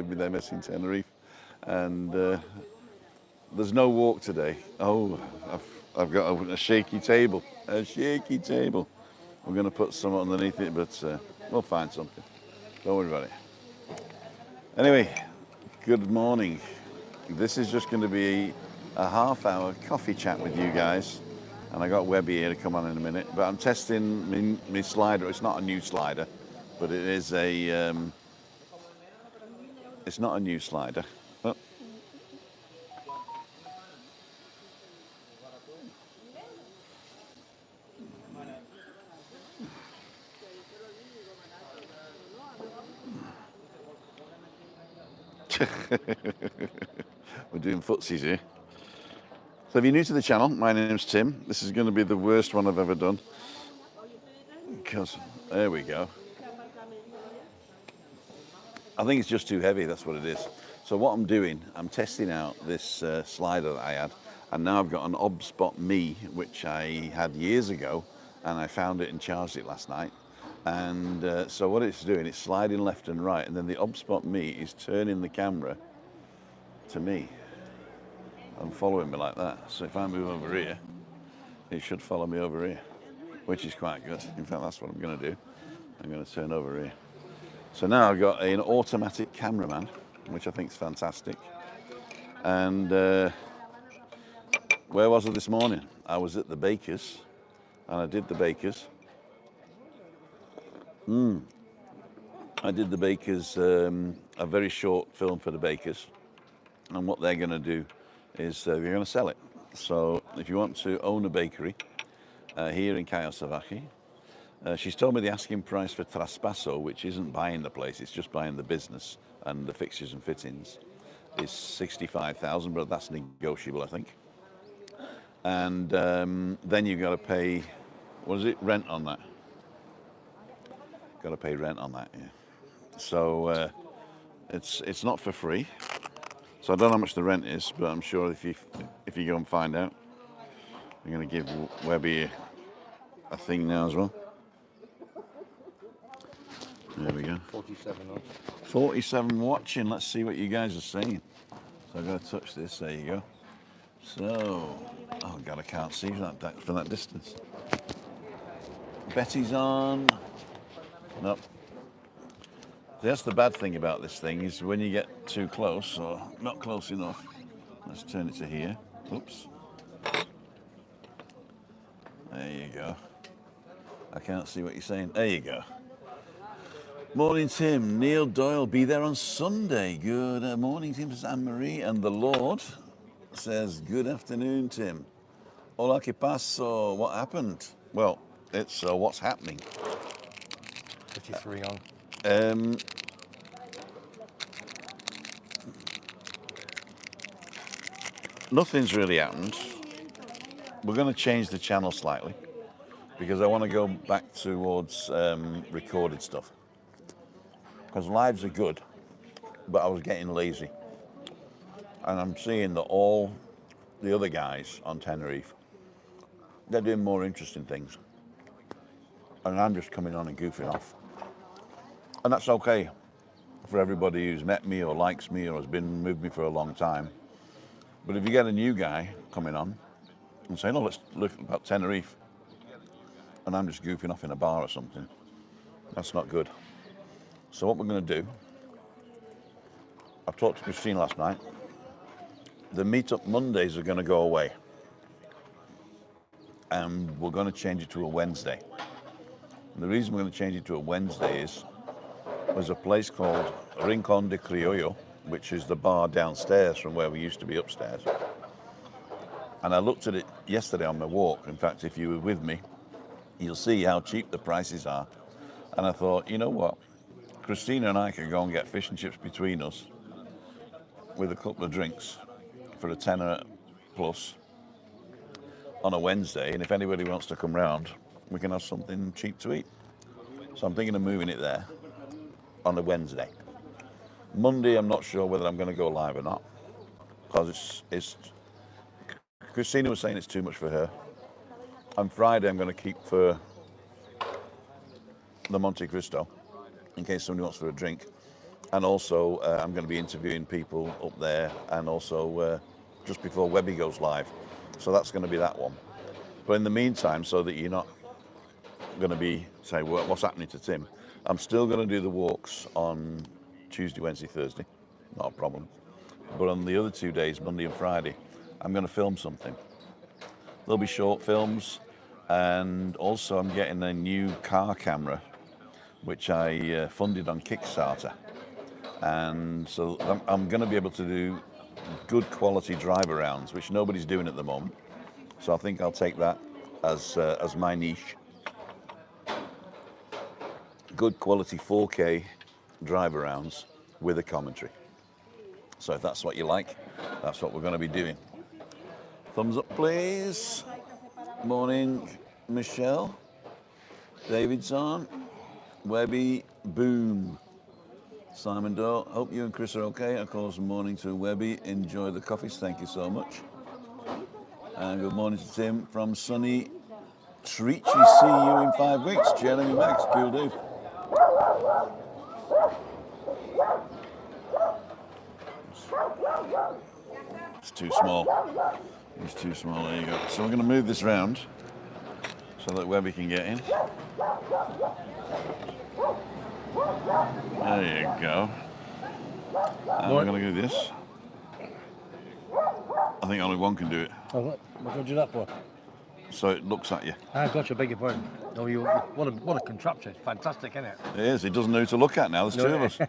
with MS in Tenerife, and there's no walk today. Oh, I've got a shaky table, a shaky table. We're going to put some underneath it, but we'll find something. Don't worry about it. Anyway, good morning. This is just going to be a half-hour coffee chat with you guys, and I got Webby here to come on in a minute. But I'm testing my slider. It's not a new slider, but it is a. It's not a new slider. Oh. We're doing footsies here. So if you're new to the channel, my name's Tim. This is going to be the worst one I've ever done. Because, there we go. I think it's just too heavy, that's what it is. So what I'm doing, I'm testing out this slider that I had, and now I've got an OBSBOT Me, which I had years ago, and I found it and charged it last night. And so what it's doing, it's sliding left and right, and then the OBSBOT Me is turning the camera to me and following me like that. So if I move over here, it should follow me over here, which is quite good. In fact, that's what I'm going to do. I'm going to turn over here. So now I've got an automatic cameraman, which I think is fantastic. And where was I this morning? I was at the Bakers, and I did the Bakers. I did the Bakers, a very short film for the Bakers. And what they're going to do is they're going to sell it. So if you want to own a bakery here in Cayo Savvaje, she's told me the asking price for Traspaso, which isn't buying the place, it's just buying the business and the fixtures and fittings, is 65,000, but that's negotiable, I think. And then you've got to pay, what is it, rent on that? Got to pay rent on that, yeah. So it's not for free. So I don't know how much the rent is, but I'm sure if you go and find out, I'm going to give Webby a thing now as well. There we go. 47 on. 47 watching. Let's see what you guys are saying. So I've got to touch this. There you go. So, oh God, I can't see from that distance. Betty's on. Nope. That's the bad thing about this thing, is when you get too close or not close enough. Let's turn it to here. Oops. There you go. I can't see what you're saying. There you go. Morning, Tim. Neil Doyle, be there on Sunday. Good morning, Tim, says Anne-Marie. And the Lord says, good afternoon, Tim. Hola, ¿qué pasó? What happened? Well, it's what's happening. 53 on. Nothing's really happened. We're going to change the channel slightly because I want to go back towards recorded stuff. Because lives are good, but I was getting lazy. And I'm seeing that all the other guys on Tenerife, they're doing more interesting things. And I'm just coming on and goofing off. And that's okay for everybody who's met me or likes me or has been with me for a long time. But if you get a new guy coming on and saying, oh, let's look about Tenerife, and I'm just goofing off in a bar or something, that's not good. So what we're going to do, I talked to Christine last night, the meetup Mondays are going to go away. And we're going to change it to a Wednesday. And the reason we're going to change it to a Wednesday is there's a place called Rincon de Criollo, which is the bar downstairs from where we used to be upstairs. And I looked at it yesterday on my walk. In fact, if you were with me, you'll see how cheap the prices are. And I thought, you know what? Christina and I could go and get fish and chips between us with a couple of drinks for a tenner plus on a Wednesday. And if anybody wants to come round, we can have something cheap to eat. So I'm thinking of moving it there on a Wednesday. Monday, I'm not sure whether I'm going to go live or not, because it's Christina was saying it's too much for her. On Friday, I'm going to keep for the Monte Cristo in case somebody wants for a drink. And also, I'm going to be interviewing people up there, and also just before Webby goes live. So that's going to be that one. But in the meantime, so that you're not going to be say, well, what's happening to Tim? I'm still going to do the walks on Tuesday, Wednesday, Thursday. Not a problem. But on the other 2 days, Monday and Friday, I'm going to film something. There'll be short films, and also I'm getting a new car camera, which I funded on Kickstarter. And so I'm going to be able to do good quality drive arounds, which nobody's doing at the moment. So I think I'll take that as my niche. Good quality 4K drive arounds with a commentary. So if that's what you like, that's what we're going to be doing. Thumbs up, please. Morning, Michelle. David's on. Webby, boom. Simon Doe, hope you and Chris are okay. Of course, morning to Webby. Enjoy the coffees. Thank you so much. And good morning to Tim from sunny Treachy. See you in 5 weeks. Jeremy Max, cool dude. It's too small. It's too small. There you go. So we're going to move this round so that Webby can get in. There you go. And we're going to do this. I think only one can do it. Oh, what can I do that for? So it looks at you. Ah, gotcha, beg your pardon. Oh, what a contraption. It's fantastic, isn't it? It is. He doesn't know who to look at now. There's two of us.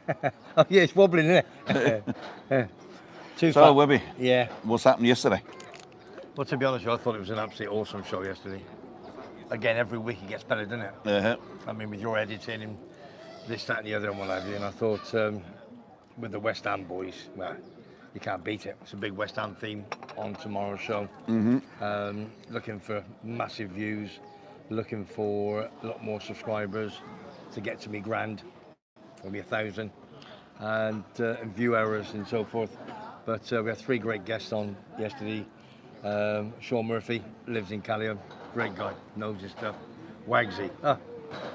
Oh, yeah, it's wobbling, isn't it? Too So, fat. Webby, Yeah. what's happened yesterday? Well, to be honest with you, I thought it was an absolutely awesome show yesterday. Again, every week it gets better, doesn't it? Uh-huh. I mean, with your editing and this, that, and the other, and what have you. And I thought with the West Ham boys, well, you can't beat it. It's a big West Ham theme on tomorrow's show. Mm-hmm. Looking for massive views, looking for a lot more subscribers to get to me grand, maybe 1,000, and view hours and so forth. But we had 3 great guests on yesterday. Sean Murphy lives in Callium, great guy, knows his stuff. Wagsy,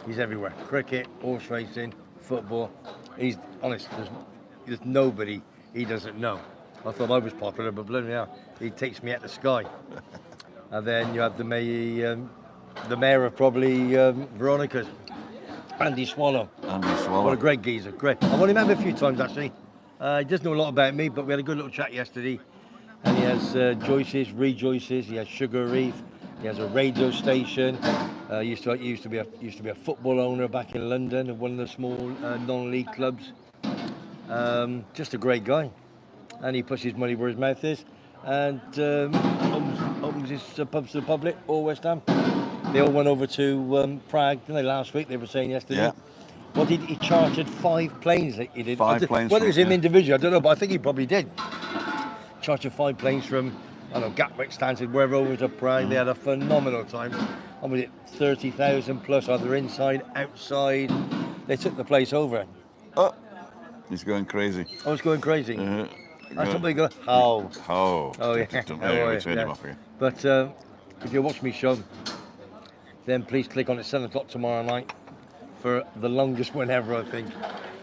he's everywhere. Cricket, horse racing, football. He's honest. There's nobody he doesn't know. I thought I was popular, but bloody hell, he takes me at the sky. And then you have the mayor of probably Veronica's, Andy Swallow. Andy Swallow. What a great geezer, great. I've only met him a few times actually. He doesn't know a lot about me, but we had a good little chat yesterday. And he has Joyce's, Rejoices. He has Sugar Reef. He has a radio station. Used to be a football owner back in London at one of the small non-league clubs. Just a great guy, and he puts his money where his mouth is, and opens his pubs to the public. All West Ham. They all went over to Prague, didn't they? Last week they were saying yesterday. Yeah. What did he chartered 5 planes? That he did. 5 planes. Whether it was him yeah. individually, I don't know, but I think he probably did. Chartered 5 planes from, I don't know, Gatwick, Stansted, wherever over to Prague. They had a phenomenal time. And was it 30,000 plus, either inside, outside? They took the place over. Oh, he's going crazy. I was going crazy. Uh-huh. And somebody go, how? Oh, yeah. Turn him off again. But if you watch me show, then please click on it 7 o'clock tomorrow night for the longest one ever, I think.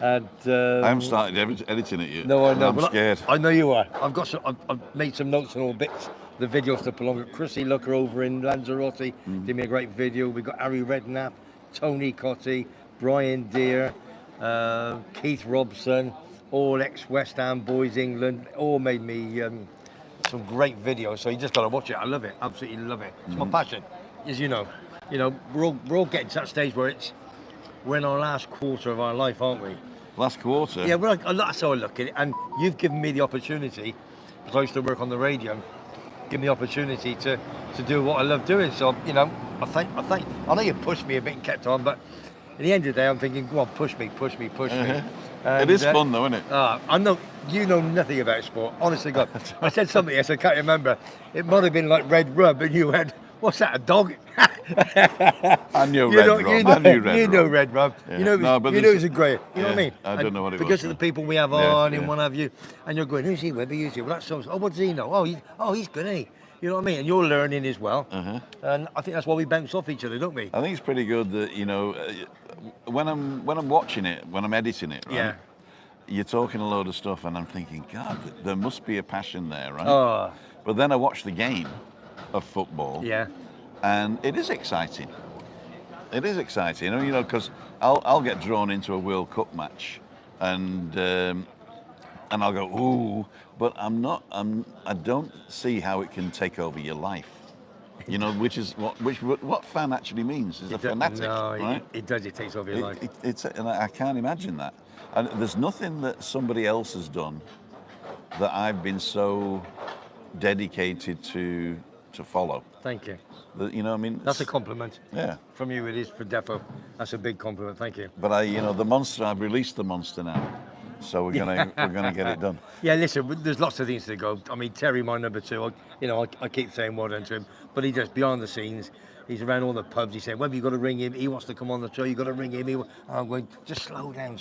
And I haven't started editing it yet. no, I know. I'm scared. I know you are. I've made some notes on all bits, the videos to belong. Chrissy Looker over in Lanzarote did me a great video. We've got Harry Redknapp, Tony Cotty, Brian Deere, Keith Robson, all ex-West Ham boys, England. All made me some great videos. So you just got to watch it. I love it. Absolutely love it. It's my passion, as you know. You know, we're all getting to that stage where we're in our last quarter of our life, aren't we? Last quarter? Yeah, well, that's how I look at it. And you've given me the opportunity, because I used to work on the radio, give me the opportunity to do what I love doing. So, you know, I know you pushed me a bit and kept on, but at the end of the day, I'm thinking, go on, push me. And, it is fun though, isn't it? I know you know nothing about sport. Honestly, God, I said something else, I can't remember. It might have been like red rub, and you went, "What's that? A dog?" I knew red rub. You know red rub. Yeah. You know, you know, it's a great. You know what I mean? I don't know what it was. Because of the people we have on and what have you, and you're going, "Who's he? Webby? Who's he? Well, that's so. Oh, what does he know? He's good, isn't he? You know what I mean? And you're learning as well. And I think that's why we bounce off each other, don't we? I think it's pretty good that, you know, when I'm watching it, when I'm editing it, right? Yeah. you're talking a load of stuff, and I'm thinking, God, there must be a passion there, right? Oh, But then I watch the game of football, yeah. and it is exciting. It is exciting, you know, because I'll get drawn into a World Cup match, and I'll go ooh, but I don't see how it can take over your life. You know, which is what fan actually means is a fanatic, No, right? it does. It takes over your life. And I can't imagine that. And there's nothing that somebody else has done that I've been so dedicated to follow. Thank you. You know, what I mean, That's a compliment. yeah. From you, it is for defo. That's a big compliment. Thank you. But the monster. I've released the monster now, so we're gonna get it done. Yeah, listen, there's lots of things to go. I mean, Terry, my number two, I keep saying well done to him, but he does behind the scenes. He's around all the pubs. He's saying, "Webby, you got to ring him. He wants to come on the show. You got to ring him." I'm going, just slow down.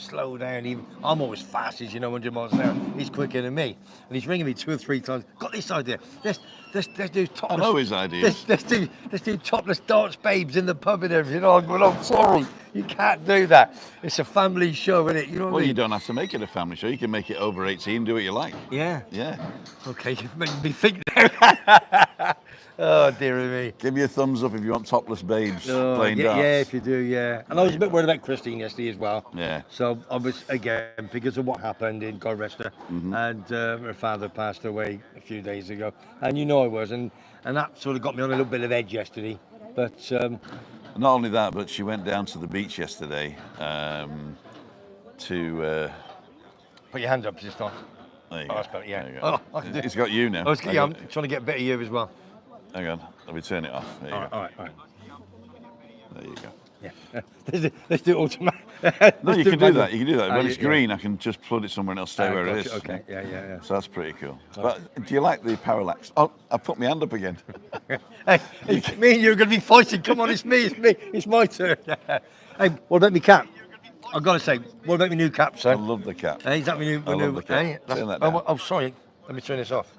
I'm always fast, as you know, 100 miles an hour. He's quicker than me, and he's ringing me 2 or 3 times. Got this idea. Let's do topless. I know his ideas. Let's do topless dance babes in the pub and everything. Oh, but I'm sorry, you can't do that. It's a family show, isn't it? You know what I Well, mean? you don't have to make it a family show. You can make it over 18. Do what you like. Yeah. Yeah. Okay, you've made me think now. Oh, dear me. Give me a thumbs up if you want topless babes Oh, playing yeah, darts. yeah, if you do, yeah. And I was a bit worried about Christine yesterday as well. Yeah. So I was, again, because of what happened in God rest her, and her father passed away a few days ago. And you know I was, and that sort of got me on a little bit of edge yesterday. But Not only that, but she went down to the beach yesterday to. put your hand up just on. There you Oh, go. that's better, yeah. There you go. Oh, I can do- It's got you now. I'm trying to get a bit of you as well. Hang on, let me turn it off. There you All go. right. There you go. Yeah. Let's do it automatic. No, you can do that. You can do that. When yeah, it's yeah. green, I can just put it somewhere and it'll stay where it Gotcha, is. Okay, yeah. So that's pretty cool. But do you like the parallax? Oh, I put my hand up again. Hey, me and you are going to be fighting. Come on, it's me. It's my turn. Hey, what about me cap? I've got to say, what about my new cap, I son? love the cap. Hey, is that my new? I love the cap. Hey, Turn that down. oh, sorry. Let me turn this off.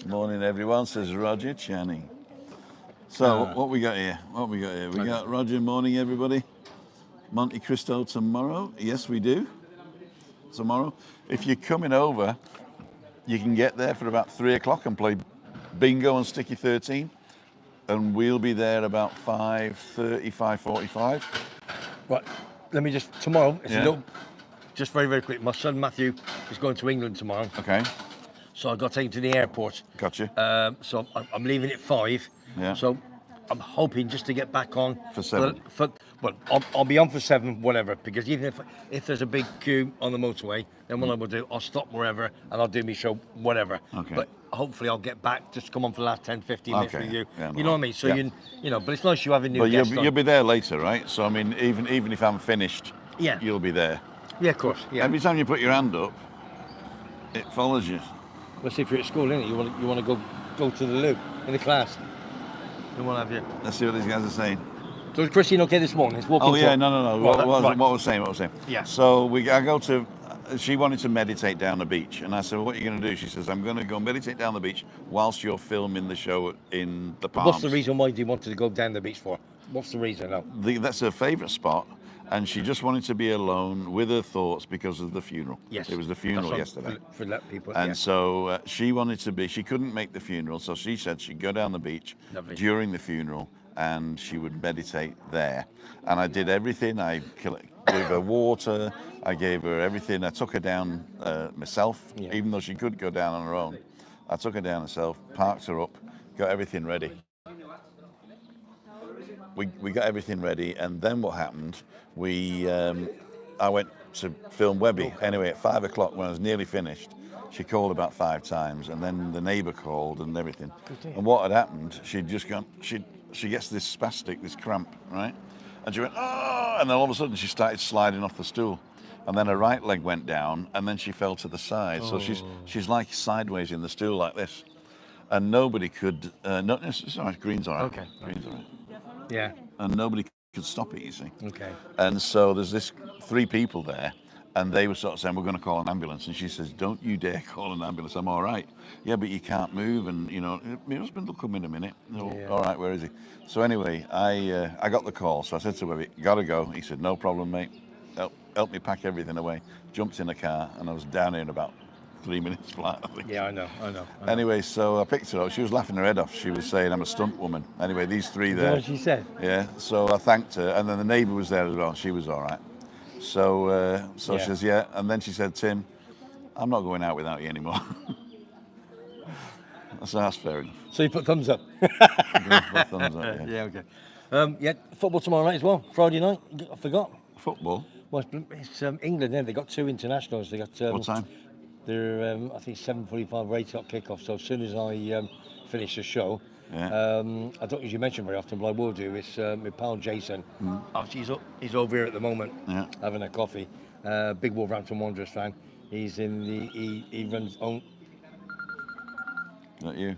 Morning, everyone, says Roger Channing. So, what we got here? We got Roger, morning, everybody. Monte Cristo tomorrow. Yes, we do. Tomorrow. If you're coming over, you can get there for about 3 o'clock and play bingo on Sticky 13. And we'll be there about 5:30, 5:45. Right. Let me just tomorrow. It's Yeah. a little, just very, very quick. My son Matthew is going to England tomorrow, Okay, so I've got to take him to the airport. gotcha. So I'm leaving at 5. Yeah. So I'm hoping just to get back on For 7. Well, I'll be on for 7, whatever. Because even if there's a big queue on the motorway, then what I will do, I'll stop wherever and I'll do my show, whatever. Okay. But hopefully I'll get back, just come on for the last 10, 15 minutes Okay. with you. Yeah, You know what I mean? So yeah. you know, but it's nice you having new But guests you'll on. be there later, right? So I mean, even if I'm finished, Yeah. you'll be there. Yeah, of course. Yeah. Every time you put your hand up, it follows you. Let's see if you're at school, innit? You want to go to the loo in the class. And what have you? Let's see what these guys are saying. So is Christine okay this morning? It's walking. Oh yeah, no. Right, What right. was saying? Yeah. So I go to. She wanted to meditate down the beach, and I said, well, "What are you going to do?" She says, "I'm going to go meditate down the beach whilst you're filming the show in the Palms." What's the reason why you wanted to go down the beach for? What's the reason? No. That's her favourite spot, and she just wanted to be alone with her thoughts because of the funeral. Yes. It was the funeral That's yesterday. For let people. And yeah. so she wanted to be, she couldn't make the funeral, so she said she'd go down the beach Lovely. during the funeral and she would meditate there. And I did everything. I gave her water, I gave her everything. I took her down myself, Yeah. even though she could go down on her own. I took her down herself, parked her up, got everything ready. We got everything ready, and then what happened, I went to film Webby. Anyway, at 5 o'clock, when I was nearly finished, she called about 5 times, and then the neighbour called and everything. And what had happened, she'd just gone, she gets this spastic, this cramp, right? And she went, oh, and then all of a sudden she started sliding off the stool. And then her right leg went down, and then she fell to the side. So she's like sideways in the stool like this. And nobody could, no, it's all right, green's all right. Okay. Green's all right. Yeah. And nobody could stop it, you see. Okay. And so there's this 3 people there, and they were sort of saying, we're going to call an ambulance. And she says, don't you dare call an ambulance, I'm all right. Yeah, but you can't move, and, you know, my husband will come in a minute. No, Yeah. all right, where is he? So anyway, I got the call, so I said to Webby, gotta go. He said, no problem, mate. helped me pack everything away. Jumped in a car, and I was down here in about 3 minutes flat, I think. Yeah, I know. Anyway, so I picked her up. She was laughing her head off. She was saying I'm a stunt woman. Anyway, these three You know there. what she said? Yeah. So I thanked her, and then the neighbour was there as well. She was all right. So Yeah. she says, yeah. And then she said, Tim, I'm not going out without you anymore. So that's fair enough. So you put thumbs up. Thumbs up, yeah. Yeah, okay. Yeah, football tomorrow night as well. Friday night. I forgot. Football. Well, it's England. Yeah, they got 2 internationals. They got. What time? They're I think 7:45 8 o'clock kickoff. So as soon as I finish the show, Yeah. I don't usually mention very often, but I will do. It's my pal Jason. Oh, he's over here at the moment, Yeah. having a coffee. Big Wolverhampton Wanderers fan. He's in the he runs own. Not you.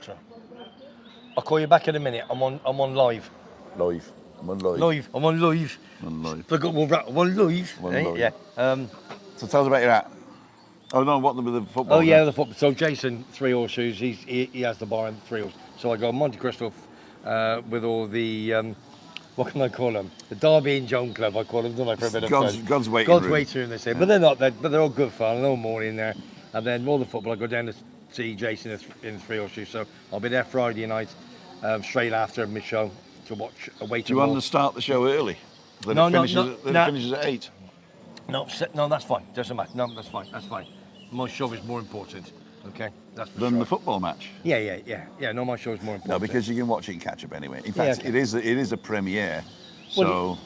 So, I'll call you back in a minute. I'm on live. Live. I'm on live. Live. I'm on live. On live. Forgot Wolverhampton. I'm on live. On eh? live. Yeah. So tell us about your hat. Oh no, what with the football? Oh yeah, then? the football. So Jason, 3 horseshoes. He has the bar and 3 horse. So I go Monte Cristo with all the what can I call them? The Derby and Joan Club. I call them, don't I? For a bit of fun. God's waiting God's room. waiting room, they say. But they're not. But they're all good fun. No morning there. And then all the football. I go down to see Jason in 3 horseshoes. So I'll be there Friday night, straight after my show to watch away. Do you want to start the show early? Then No, it no, finishes, no, then no. it finishes at 8. No, that's fine. Doesn't matter. No, that's fine. That's fine. My show is more important. Okay, that's for Than sure. the football match. Yeah. No, my show is more important. No, because you can watch it and catch up anyway. In fact, okay. it is a premiere. So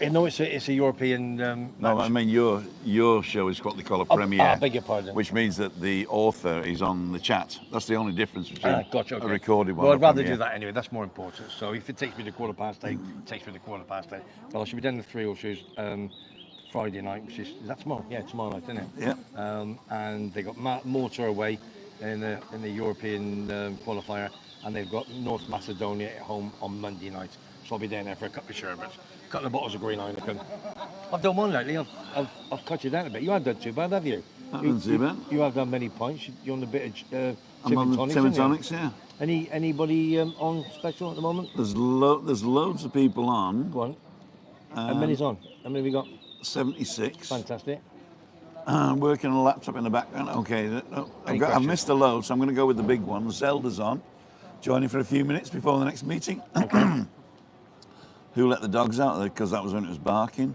Well, no, it's a European. no, match. I mean your show is what they call a premiere. I beg your pardon. Which means that the author is on the chat. That's the only difference between Gotcha, okay. a recorded one. Well, and I'd a rather premiere. do that anyway. That's more important. So if it takes me to 8:15, it takes me to 8:15. Well, I should be down the 3 horseshoes Friday night, which is that tomorrow? Yeah, tomorrow night, isn't it? Yeah. And they got Malta away in the European qualifier, and they've got North Macedonia at home on Monday night. So I'll be down there for a couple of sherbets, a couple of bottles of green Heineken. I've done one lately. I've cut you down a bit. You haven't done too bad, have you? Haven't too bad. You have done many pints. You're on a bit of I'm on the tonics, Tim and aren't you? Tonics, yeah. Anybody on special at the moment? There's loads of people on. Go on. How many's on? How many have we got? 76. Fantastic. I'm working on a laptop in the background. Okay, no, I've questions? missed a load, so I'm going to go with the big one. Zelda's on, joining for a few minutes before the next meeting. Who let the dogs out? Because that was when it was barking.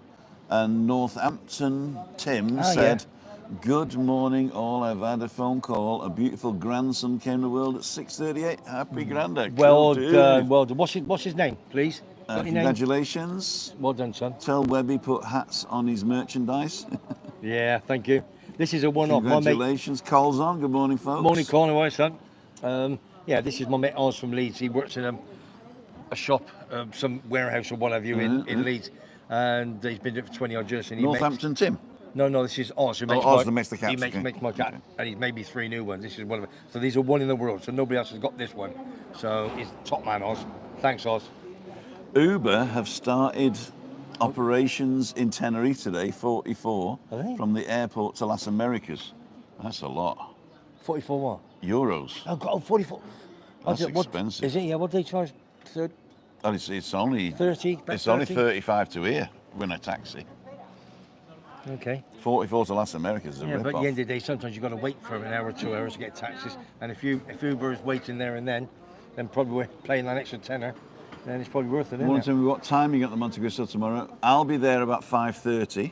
And Northampton Tim said, "Good morning, all. I've had a phone call. A beautiful grandson came to the world at 6:38. Happy granddad." Well Cool, done. dude. Well done. What's his name, please? Got your name? Congratulations. Well done, son. Tell Webby put hats on his merchandise. Yeah, thank you. This is a one-off. My mate. Congratulations. Cole's on. Good morning, folks. Morning, Colin. All right, son. Yeah, this is my mate Oz from Leeds. He works in a shop, some warehouse or what have you in Leeds, and he's been doing it for 20 odd years. And he Northampton Tim. No, this is Oz. Who makes Oz that makes the caps, He makes, okay. makes my cap, and he's made me 3 new ones. This is one of them. So these are one in the world. So nobody else has got this one. So he's top man, Oz. Thanks, Oz. Uber have started operations in Tenerife today, 44, Are they? from the airport to Las Americas. That's a lot. 44 what? Euros. Oh, God, 44. That's What- expensive. Is it? Yeah, what do they charge? And it's only 30? About it's only 30? 35 to here in a taxi. Okay. 44 to Las Americas is a Yeah, but at rip-off. the end of the day, sometimes you've got to wait for an hour or 2 hours to get taxis. And if Uber is waiting there and then probably we're paying that extra tenner, then it's probably worth it, isn't One it? time, what time you got the Monte Cristo tomorrow? I'll be there about 5:30,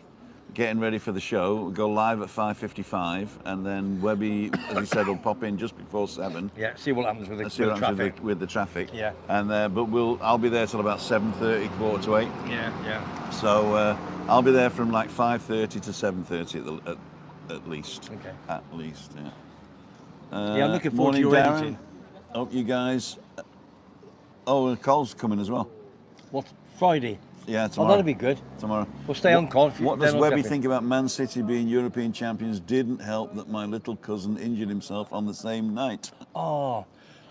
getting ready for the show. We'll go live at 5:55, and then Webby, as he said, will pop in just before 7. Yeah, see what happens with the, Let's see what happens traffic. with the traffic. Yeah. And but I'll be there till about 7:30, 7:45. Yeah. So I'll be there from like 5:30 to 7:30 at least. Okay. At least, yeah. Yeah, I'm looking forward to morning, your Darren. editing. Hope you guys. Oh, and Cole's coming as well. What, Friday? Yeah, Oh, tomorrow. that'll be good. Tomorrow. We'll stay on call. What does then Webby I'll think about Man City being European champions? Didn't help that my little cousin injured himself on the same night. Oh,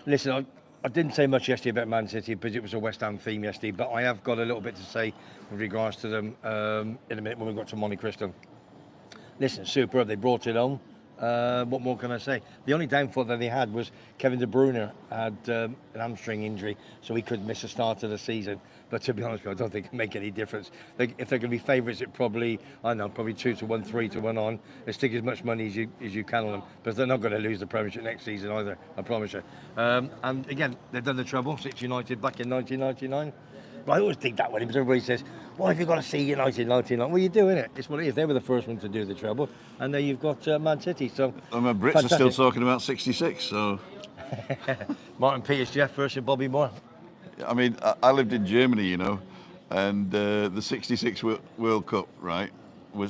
listen, I didn't say much yesterday about Man City because it was a West Ham theme yesterday, but I have got a little bit to say with regards to them in a minute when we got to Monte Cristo. Listen, superb. They brought it home. What more can I say? The only downfall that they had was Kevin De Bruyne had an hamstring injury, so he could miss the start of the season. But to be honest with you, I don't think it make any difference. If they're going to be favourites, it probably, I don't know, probably 2-1, 3-1 on. They stick as much money as you can on them, but they're not going to lose the Premiership next season either. I promise you. And again, they've done the treble since United back in 1999. But I always think that way because everybody says, "Why have you got to see United 1999?" Well, you do, innit? It's what it is. They were the first one to do the treble, and now you've got Man City. So And the Brits fantastic. are still talking about 66, so... Martin Peters, Jeff versus Bobby Moore. I mean, I lived in Germany, you know, and the 66 World Cup, right,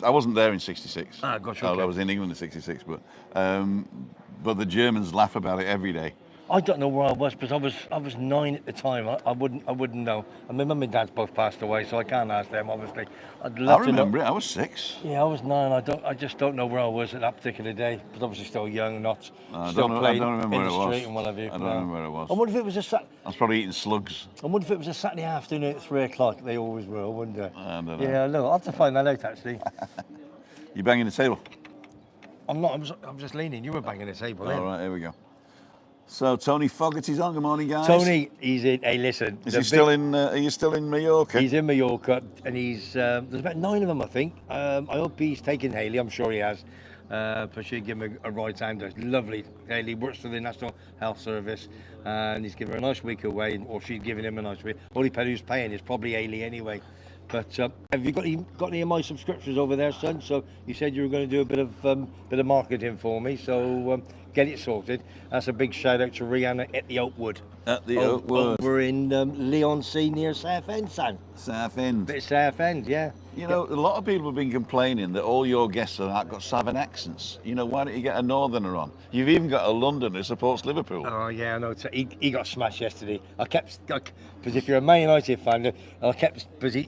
I wasn't there in 66. Ah, gotcha, I okay. was in England in 66, but the Germans laugh about it every day. I don't know where I was because I was 9 at the time. I wouldn't know. And my mum and dad's both passed away, so I can't ask them. Obviously, I'd I love to know. remember it, I was 6. Yeah, I was 9. I just don't know where I was at that particular day. Because obviously still young, not I still don't know- I playing don't remember in where the it was. street and what have you. I don't remember where it was. I wonder if it was a I was probably eating slugs. I wonder if it was a Saturday afternoon at 3 o'clock. They always were. I wonder. I don't know. Yeah, no, I'll have to find that out actually. You banging the table? I'm not. I'm just leaning. You were banging the table. All right, here we go. So Tony Fogarty's on. Good morning, guys. Tony, he's in. Hey, listen. Is the he still in? Are you still in Mallorca? He's in Mallorca, and he's there's about 9 of them, I think. I hope he's taken Haley. I'm sure he has. But she'll give him a right hander. Lovely. Haley works for the National Health Service, and he's given her a nice week away, or she's giving him a nice week. Only penny who's paying is probably Haley anyway. But have you got any of my subscriptions over there, son? So you said you were going to do a bit of marketing for me. So get it sorted. That's a big shout out to Rihanna at the Oakwood. At the Oakwood. Over in Leon C near Southend, son. Southend. Bit of Southend, yeah. You know, a lot of people have been complaining that all your guests have got Southern accents. You know, why don't you get a Northerner on? You've even got a Londoner who supports Liverpool. Oh yeah, I know. He got smashed yesterday. Because if you're a Man United fan, because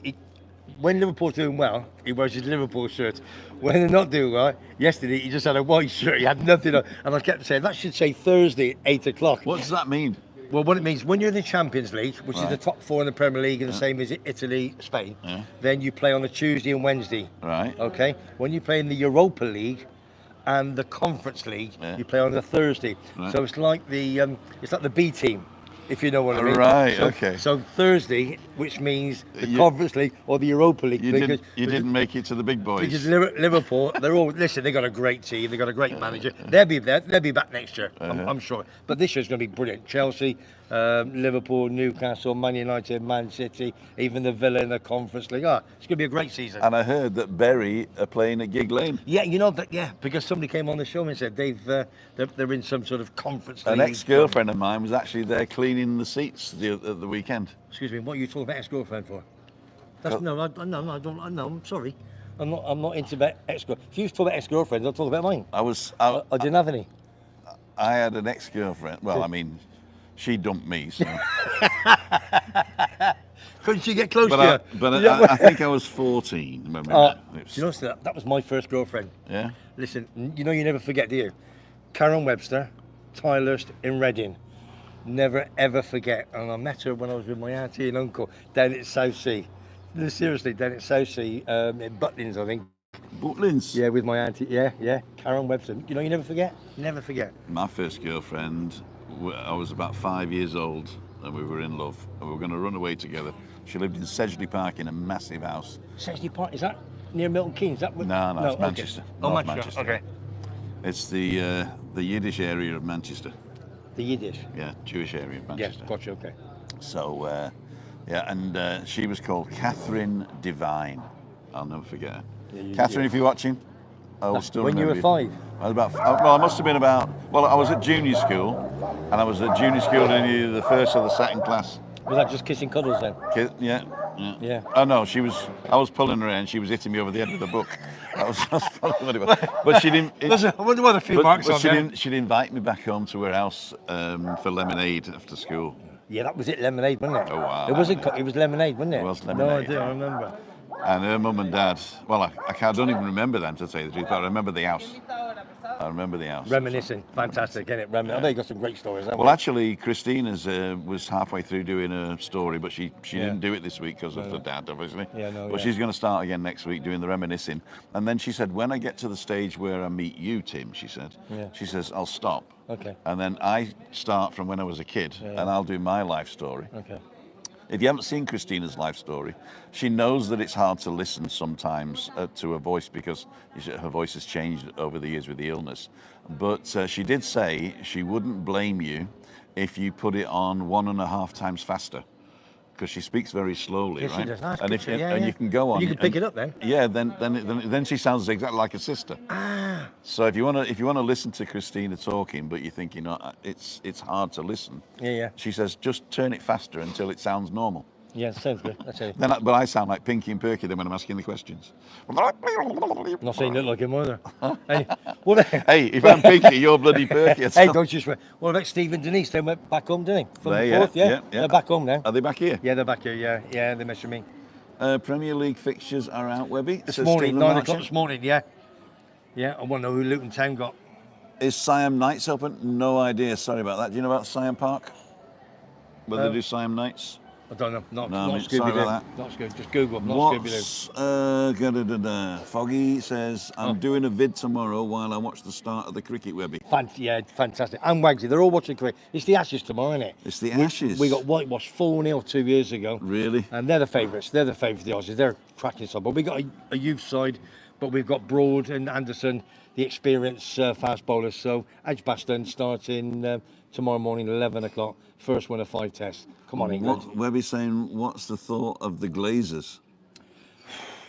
when Liverpool's doing well, he wears his Liverpool shirt. When they're not doing well, yesterday he just had a white shirt. He had nothing on, and I kept saying that should say Thursday at 8 o'clock. What does that mean? Well, what it means, when you're in the Champions League, which is Right. the top 4 in the Premier League and the same as Italy, Spain, Yeah. then you play on a Tuesday and Wednesday. Right. Okay. When you play in the Europa League and the Conference League, Yeah. you play on a Thursday. Right. So it's like the B team, if you know what I mean. Right, So, okay. So Thursday, which means the You- Conference League or the Europa League. You didn't make it to the big boys. Because Liverpool, they're all listen. They got a great team. They got a great manager. They'll be there. They'll be back next year. I'm sure. But this year's going to be brilliant. Chelsea, Liverpool, Newcastle, Man United, Man City, even the Villa in the Conference League. Oh, it's going to be a great season. And I heard that Bury are playing at Gig Lane. Yeah, you know that. Yeah, because somebody came on the show and said they're in some sort of Conference League. An ex-girlfriend of mine was actually there cleaning the seats the weekend. Excuse me. What are you talking about ex-girlfriend for? That's no. I don't. I'm sorry. I'm not into ex-girlfriend. If you talk about ex-girlfriends, I'll talk about mine. I didn't have any. I had an ex-girlfriend. Well, I mean, she dumped me. So. Couldn't she get close to you? I think I was 14 when we met. You know, that was my first girlfriend. Yeah. Listen, you know you never forget, do you? Karen Webster, Tylehurst in Reading. Never ever forget. And I met her when I was with my auntie and uncle down at Southsea. No, seriously, down at Southsea in Butlins, I think. Butlins? Yeah, with my auntie. Yeah. Karen Webster. You know you never forget. Never forget. My first girlfriend, I was about 5 years old and we were in love and we were going to run away together. She lived in Sedgley Park in a massive house. Sedgley Park, is that near Milton Keynes? Is that No, it's okay. Manchester. Oh, North Manchester. Okay. It's the Yiddish area of Manchester. The Yiddish. Yeah, Jewish area of Manchester. Yes, gotcha. Okay. So, and she was called Catherine Devine. I'll never forget her. Yeah, Catherine, if you're watching, I will still when you remember were 5. I was I must have been I was at junior school, and I was at junior school in either the first or the second class. Was that just kissing cuddles then? Yeah. Oh no, I was pulling her and she was hitting me over the end of the book. I was probably what it was. But she didn't. I wonder what a few marks on there. She'd invite me back home to her house for lemonade after school. Yeah, that was it, lemonade, wasn't it? Oh, wow. It was lemonade, wasn't it? It was lemonade, No, I do, yeah. I remember. And her mum and dad, well, I don't even remember them to tell you the truth, but I remember the house. I remember the house. Reminiscing, fantastic, isn't it? I know you got some great stories. haven't Well, you? actually, Christina's was halfway through doing a story, but she didn't do it this week because of the dad, obviously. Yeah, no, But yeah. she's going to start again next week doing the reminiscing. And then she said, when I get to the stage where I meet you, Tim, she said, Yeah. she says, I'll stop. Okay. And then I start from when I was a kid, and I'll do my life story. Okay. If you haven't seen Christina's life story, she knows that it's hard to listen sometimes to her voice because her voice has changed over the years with the illness. But she did say she wouldn't blame you if you put it on 1.5 times faster, because she speaks very slowly, Yes, right? she does. That's and good, if, yeah, and yeah. you can go on. You can pick it up then. Yeah, then she sounds exactly like a sister. Ah. So if you want to listen to Christina talking, but you think it's hard to listen. Yeah, yeah. She says just turn it faster until it sounds normal. Yeah, sounds good. That's it. But I sound like Pinky and Perky then when I'm asking the questions. Not saying look like him either. Hey, what? Hey, if I'm Pinky, you're bloody Perky. Hey, don't you swear. What about Steve and Denise? They went back home, didn't they? From the fourth, yeah? They're back home now. Are they back here? Yeah, they're back here. Yeah, yeah. They messaged me Premier League fixtures are out, Webby. this says morning, Stephen 9 Marchant. o'clock this morning. Yeah, yeah. I want to know who Luton Town got. Is Siam Nights open? No idea. Sorry about that. Do you know about Siam Park? Where they do Siam Nights? I don't know. Not sorry Scooby about Doo. Not Scooby. Just Google. Not Scooby Doo. Foggy says, I'm doing a vid tomorrow while I watch the start of the cricket, Webby. Yeah, fantastic. And Wagsy, they're all watching cricket. It's the Ashes tomorrow, isn't it? It's the Ashes. We got whitewashed 4-0 2 years ago. Really? And they're the favourites. They're the favourites, the Aussies. They're cracking side. But we got a youth side, but we've got Broad and Anderson, the experienced fast bowlers. So Edgbaston starting tomorrow morning, 11 o'clock. First one of 5 tests. Come on, England. Webby's saying, what's the thought of the Glazers?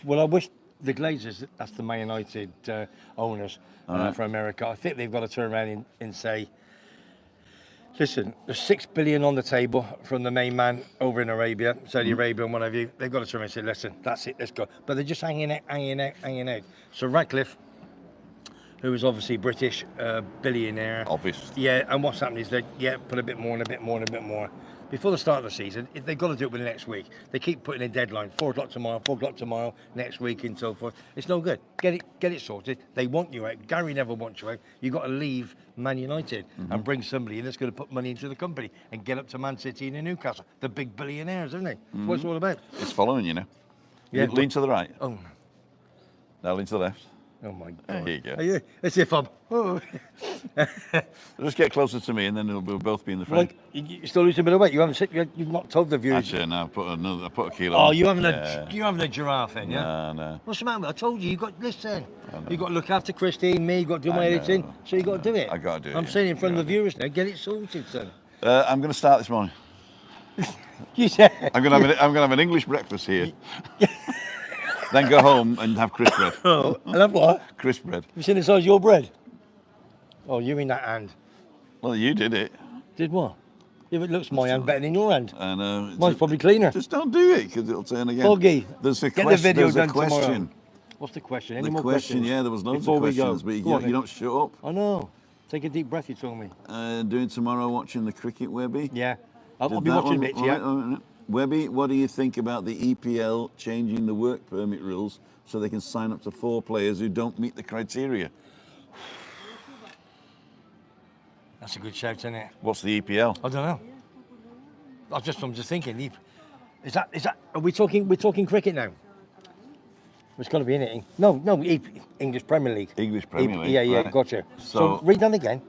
Well, I wish the Glazers, that's the Man United owners for America, I think they've got to turn around and say, listen, there's 6 billion on the table from the main man over in Arabia, Saudi Arabia and what have you. They've got to turn around and say, listen, that's it, let's go. But they're just hanging out. So Radcliffe, who is obviously British, billionaire. Obviously. Yeah, and what's happening is they put a bit more and a bit more and a bit more. Before the start of the season, they've got to do it within next week. They keep putting a deadline, 4 o'clock tomorrow, next week and so forth. It's no good. Get it sorted. They want you out. Gary never wants you out. You've got to leave Man United and bring somebody in that's going to put money into the company and get up to Man City and Newcastle. The big billionaires, isn't it? That's what it's all about. It's following you now. Yeah, Lean to the right. Oh. Now lean to the left. Oh my God. There you go. Are you, as if I'm. Oh. Just get closer to me, and then we'll both be in the front. Like, you still losing a bit of weight. You've not told the viewers. Actually, no, I put a kilo. Oh, on. you're having a giraffe then, yeah? No. What's the matter? I told you, listen. You got to look after Christine, me. You got to do my editing, so you got to do it. I got to do it. I'm saying in front of the viewers now, get it sorted, son. I'm going to start this morning. You said. I'm going to have an English breakfast here. Then go home and have crisp bread. Oh, I love what? Crisp bread. You seen the size of your bread? Oh, you in that hand? Well, you did it. Did what? If it looks my hand better than your hand. I know. Mine's probably cleaner. Just don't do it because it'll turn again. Foggy. There's a Get question. the video There's done a question. tomorrow. What's the question? Any The more question, questions? yeah, there was loads Before of we go. questions, but Go on, you don't shut up. I know. Take a deep breath, you told me. Doing tomorrow, watching the cricket, Webby. Yeah. I'll Did be that watching one- bits, all yeah. right, all right. Webby, what do you think about the EPL changing the work permit rules so they can sign up to 4 players who don't meet the criteria? That's a good shout, isn't it? What's the EPL? I don't know. I'm just thinking. Is that? Are we talking cricket now? It's got to be in it. No, English Premier League. English Premier League. Yeah, right. gotcha. So- read that again.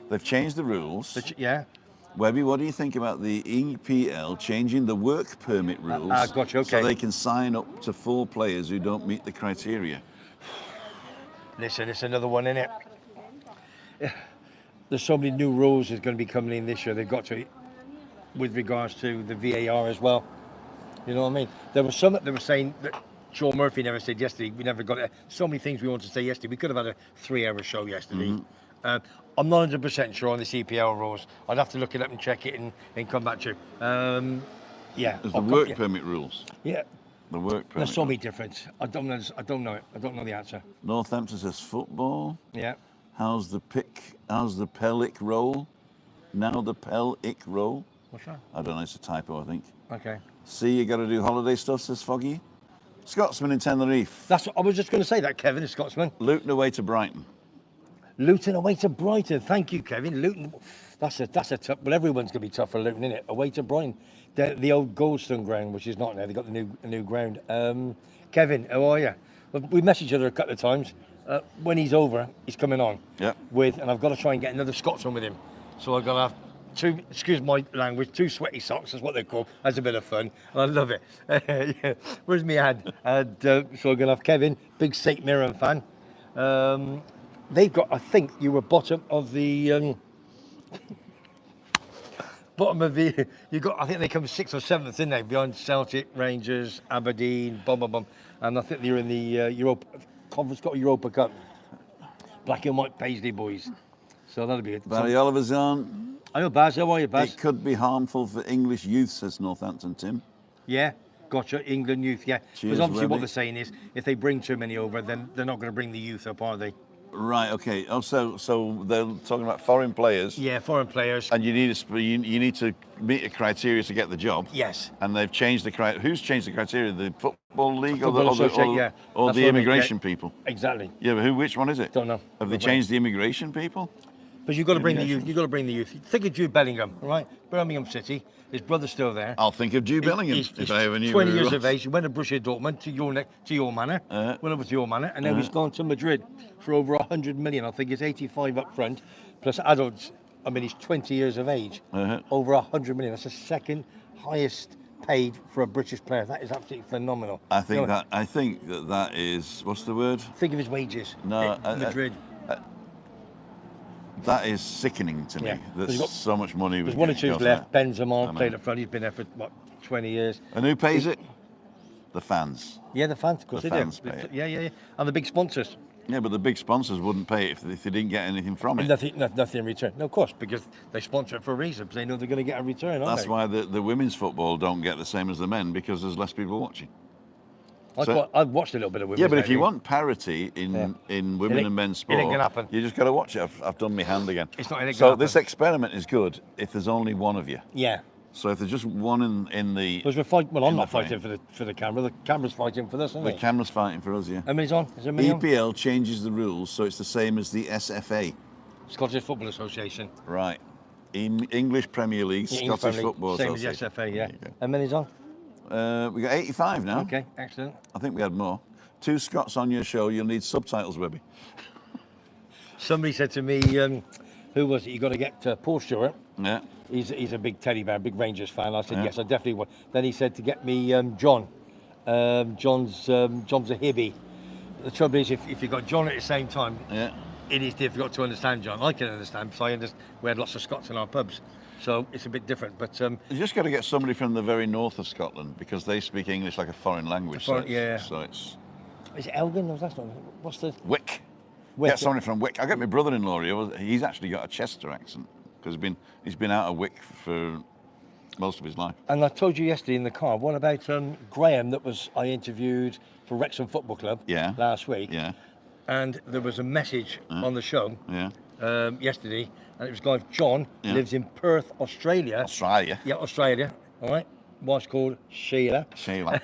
They've changed the rules. Yeah. Webby, what do you think about the EPL changing the work permit rules gotcha, okay. so they can sign up to 4 players who don't meet the criteria? Listen, it's another one, isn't it? There's so many new rules that's going to be coming in this year. They've got to, with regards to the VAR as well. You know what I mean? There was some that they were saying that Sean Murphy never said yesterday. We never got it. So many things we wanted to say yesterday. We could have had a 3-hour show yesterday. I'm not 100% sure on this EPL rules. I'd have to look it up and check it and come back to you. Yeah. There's the work permit rules. Yeah. The work permit. There's so many different. I don't know it. I don't know the answer. Northampton says football. Yeah. How's the Pellic roll? Now the Pellic roll. What's that? I don't know, it's a typo, I think. Okay. See, you got to do holiday stuff, says Foggy. Scotsman in Tenerife. That's what I was just going to say. That Kevin, a Scotsman. Luton away to Brighton. Luton away to Brighton. Thank you, Kevin. Luton, that's a tough. Well, everyone's gonna be tough for Luton, isn't it? Away to Brighton, the old Goldstone ground, which is not there. They got the new ground. Kevin, how are you? Well, we messaged each other a couple of times. When he's over, he's coming on. Yeah. And I've got to try and get another Scotsman with him. So I've got to have two, excuse my language, two sweaty socks. That's what they're called. That's a bit of fun. I love it. Yeah. Where's my ad? So I'm going to have Kevin, big St Mirren fan. They've got, I think you were bottom of the I think they come 6th or 7th, didn't they? Behind Celtic, Rangers, Aberdeen, and I think they're in the Europa Conference, got a Europa Cup. Black and white Paisley boys. So that'll be it. Barry Oliver's on. I know, Baz. How are you, Baz? It could be harmful for English youth, says Northampton Tim. Yeah, gotcha. England youth, yeah. Cheers, Because obviously what Webby. they're saying is, if they bring too many over, then they're not going to bring the youth up, are they? Right, okay. So they're talking about foreign players. Yeah, foreign players. And you need to meet a criteria to get the job. Yes. And they've changed the criteria. Who's changed the criteria? The Football League Football Association, yeah. or That's the what I mean, immigration yeah. people? Exactly. Yeah, but which one is it? Don't know. Have they changed the immigration people? But you've got to bring the youth. You've got to bring the youth. Think of Jude Bellingham, right? Birmingham City. His brother's still there. I'll think of Jude Bellingham if I ever knew 20 who he years was. of age. He went to Borussia Dortment to your manor. Went over to your manor, and now he's gone to Madrid for over 100 million. I think it's 85 up front, plus adults. I mean, he's 20 years of age. Over 100 million. That's the second highest paid for a British player. That is absolutely phenomenal. I think that is, what's the word? Think of his wages. No, in Madrid. That is sickening to me. Yeah. There's so much money. There's one or two's left. Benzema know. played up front. He's been there for what, 20 years. And who pays it? The fans. Yeah, the fans, of course The they fans do. pay it. Yeah. And the big sponsors. Yeah, but the big sponsors wouldn't pay it if they didn't get anything from it. Nothing in return. No, of course, because they sponsor it for a reason, because they know they're going to get a return, aren't That's they? why the women's football don't get the same as the men, because there's less people watching. I've watched a little bit of women's. Yeah, but if you lately. want parity in women and men's sport, it ain't gonna happen. you just got to watch it. I've done my hand again. It's not gonna So happen. this experiment is good if there's only one of you. Yeah. So if there's just one in the... Because we're fighting. Well, I'm in not the fighting for the camera. The camera's fighting for us, isn't The it? camera's fighting for us, yeah. How many's on? Is there many on? EPL changes the rules so it's the same as the SFA. Scottish Football Association. Right. English Premier League, Yeah, English Scottish Premier League, Football same Association. as the SFA, yeah. There you go. How many's on? We got 85 now. Okay, excellent. I think we had more. 2 Scots on your show, you'll need subtitles, Webby. Somebody said to me, who was it? You got to get Paul Stewart. Yeah. He's a big teddy bear, big Rangers fan. I said Yeah. yes, I definitely would. Then he said to get me John. John's a hippie. The trouble is, if you've got John at the same time, Yeah. it is difficult to understand John. I can understand because we had lots of Scots in our pubs, so it's a bit different. But You just got to get somebody from the very north of Scotland because they speak English like a foreign language. Yeah. So it's is it Elgin? Or that's not. What's the Wick. Wick? Get somebody from Wick. I got my brother-in-law. He's actually got a Chester accent because he's been out of Wick for most of his life. And I told you yesterday in the car. What about Graham? That was I interviewed for Wrexham Football Club. Yeah. Last week. Yeah. And there was a message on the show. Yeah. Yesterday, and it was guy John lives in Perth, Australia. Australia. Yeah, Australia. All right. Wife's called Sheila. Sheila.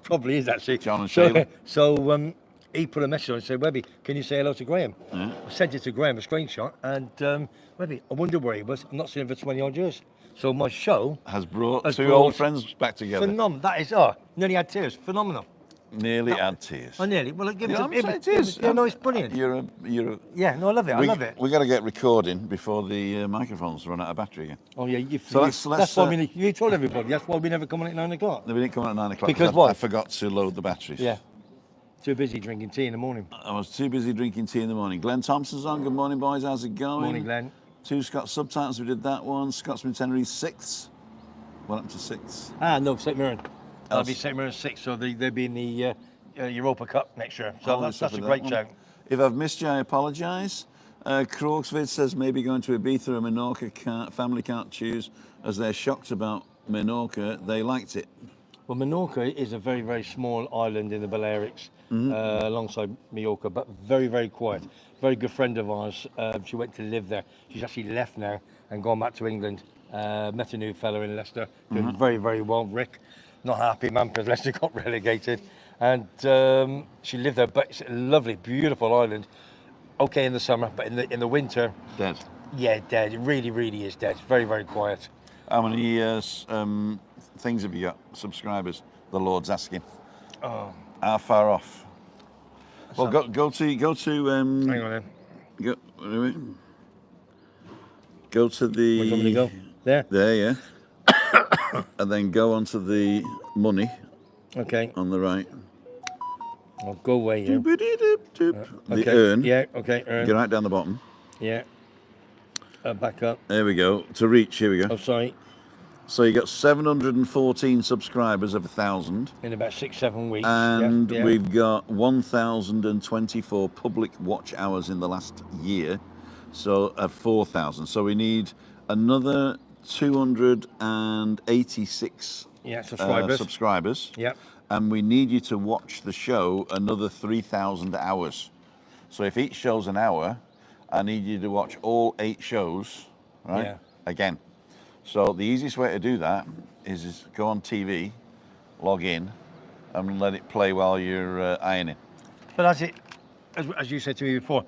Probably is actually. John and Sheila. So he put a message on and said, Webby, can you say hello to Graham? Yeah. I sent it to Graham, a screenshot, and Webby, I wonder where he was. I'm not seeing him for 20 odd years. So my show Has brought Has two brought old friends back together. phenomenal. That is nearly had tears. Phenomenal. Nearly had tears. I nearly. Well, give it Yeah, to I'm him. saying it is. Yeah, no, it's brilliant. You're a Yeah, no, I love it. I love it. We got to get recording before the microphones run out of battery again. Oh yeah, So let's, that's why you told everybody. That's why we never come on at 9 o'clock. No, we didn't come at 9 o'clock Because I what? forgot to load the batteries. Yeah. Too busy drinking tea in the morning. I was too busy drinking tea in the morning. Glenn Thompson's on. Good morning, boys. How's it going? Morning, Glenn. 2 Scots subtitles. We did that one. Scotsman Tenerife 6th. What happened to 6th? Ah, no, St Mirren. That'll be Else- St Mirren 6, so they'll be in the Europa Cup next year. So Oh, that's let's a look at great that shout. one. If I've missed you, I apologise. Croaksvid says maybe going to Ibiza or Menorca family can't choose as they're shocked about Menorca. They liked it. Well, Menorca is a very, very small island in the Balearics, alongside Mallorca, but very, very quiet. Very good friend of ours. She went to live there. She's actually left now and gone back to England. Met a new fella in Leicester, doing very, very well. Rick, not happy man because Leicester got relegated, and she lived there. But it's a lovely, beautiful island. okay in the summer, but in the winter, Dead. yeah, dead. It really, really is dead. It's very, very quiet. How many things have you got? Subscribers? The Lord's asking. Oh, How far off? Well, So- go to hang on then. go, wait a minute. Go to the. Where do you want me to go? There. There, yeah. And then go onto the money Okay. on the right. I'll go away. Yeah. The Okay. earn. Yeah. Okay. Earn. Go right down the bottom. Yeah. Back up. There we go. To reach, here we go. Oh, sorry. So you got 714 subscribers of 1,000. In about 6-7 weeks. And yeah. we've got 1,024 public watch hours in the last year. So at 4,000. So we need another 286 subscribers. Yeah. And we need you to watch the show another 3,000 hours. So if each show's an hour, I need you to watch all 8 shows, right? Yeah. Again. So the easiest way to do that is go on TV, log in, and let it play while you're ironing. But as you said to me before,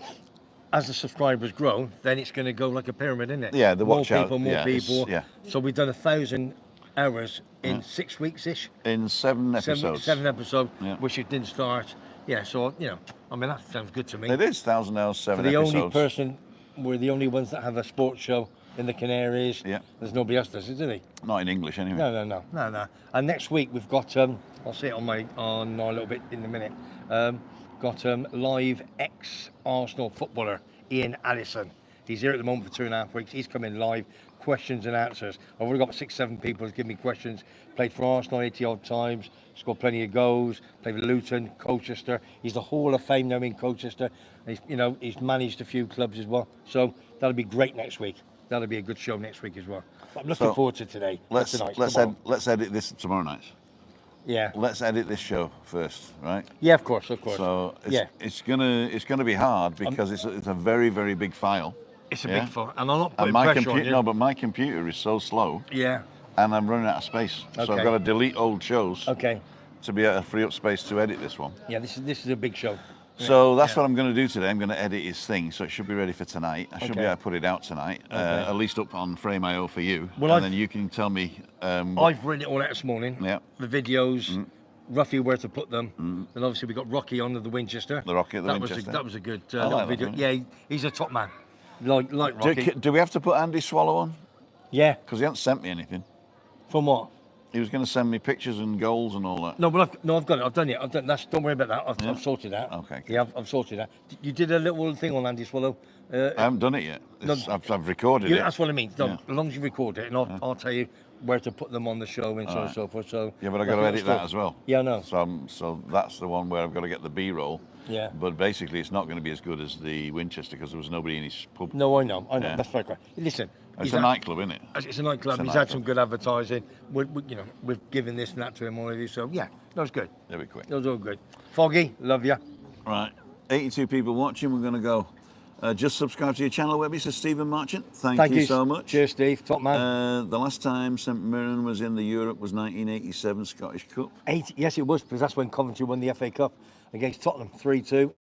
as the subscribers grow, then it's going to go like a pyramid, isn't it? Yeah, the watch more out. people, more people. Yeah. So we've done 1,000 hours in 6 weeks ish. In 7 episodes. Seven episodes, Yeah. which it didn't start. Yeah, so I mean that sounds good to me. It is 1,000 hours, 7 For the episodes. only person, we're the only ones that have a sports show in the Canaries. Yeah. There's nobody else does, is there? Not in English anyway. No. And next week we've got I'll see it on a little bit in a minute. Got live ex-Arsenal footballer Ian Allison. He's here at the moment for 2.5 weeks. He's coming live, questions and answers. I've already got 6-7 people who've given me questions. Played for Arsenal 80 odd times, scored plenty of goals. Played with Luton, Colchester. He's the Hall of Fame now in Colchester. He's he's managed a few clubs as well. So that'll be great next week. That'll be a good show next week as well. But I'm looking forward to today. Let's tomorrow. let's edit this tomorrow night. Yeah. Let's edit this show first, right? Yeah, of course. So it's gonna be hard because it's a very, very big file. It's a big file, and I'm not And putting my pressure on computer, you. no, but my computer is so slow, Yeah. and I'm running out of space. So Okay. I've got to delete old shows Okay. to be able to free up space to edit this one. Yeah, this is a big show. So that's what I'm going to do today. I'm going to edit his thing, so it should be ready for tonight. I should be Okay. able to put it out tonight, at least up on Frame.io for you. Well, and then you can tell me. I've written it all out this morning. Yeah. The videos, roughly where to put them. And obviously we got Rocky on the Winchester. The Rocky at the that Winchester. that was a good I like little that video. one. Yeah, he's a top man. Like Rocky. do we have to put Andy Swallow on? Yeah. Because he hasn't sent me anything. From what? He was going to send me pictures and goals and all that. No, but I've got it. I've done it. Don't worry about that. I've sorted that. Okay. Yeah, I've sorted that. You did a little thing on Andy Swallow. I haven't done it yet. I've recorded it. That's what I mean. No, Yeah. as long as you record it, and I'll tell you where to put them on the show and so on and so forth. So Yeah, but I've got to edit that as well. Yeah, I know. So that's the one where I've got to get the B-roll. Yeah. But basically, it's not going to be as good as the Winchester because there was nobody in his pub. No, I know. Yeah. That's very correct. Listen, It's a nightclub, isn't it? It's a nightclub. He's had some good advertising. We've given this and that to him already. So yeah, that was good. They'll be quick. That was all good. Foggy, love you. Right, 82 people watching. We're going to go. Just subscribe to your channel, Webby, says Stephen Marchant. Thank you so much. Cheers, Steve. Top man. The last time St Mirren was in the Europe was 1987 Scottish Cup. Yes, it was, because that's when Coventry won the FA Cup against Tottenham 3-2.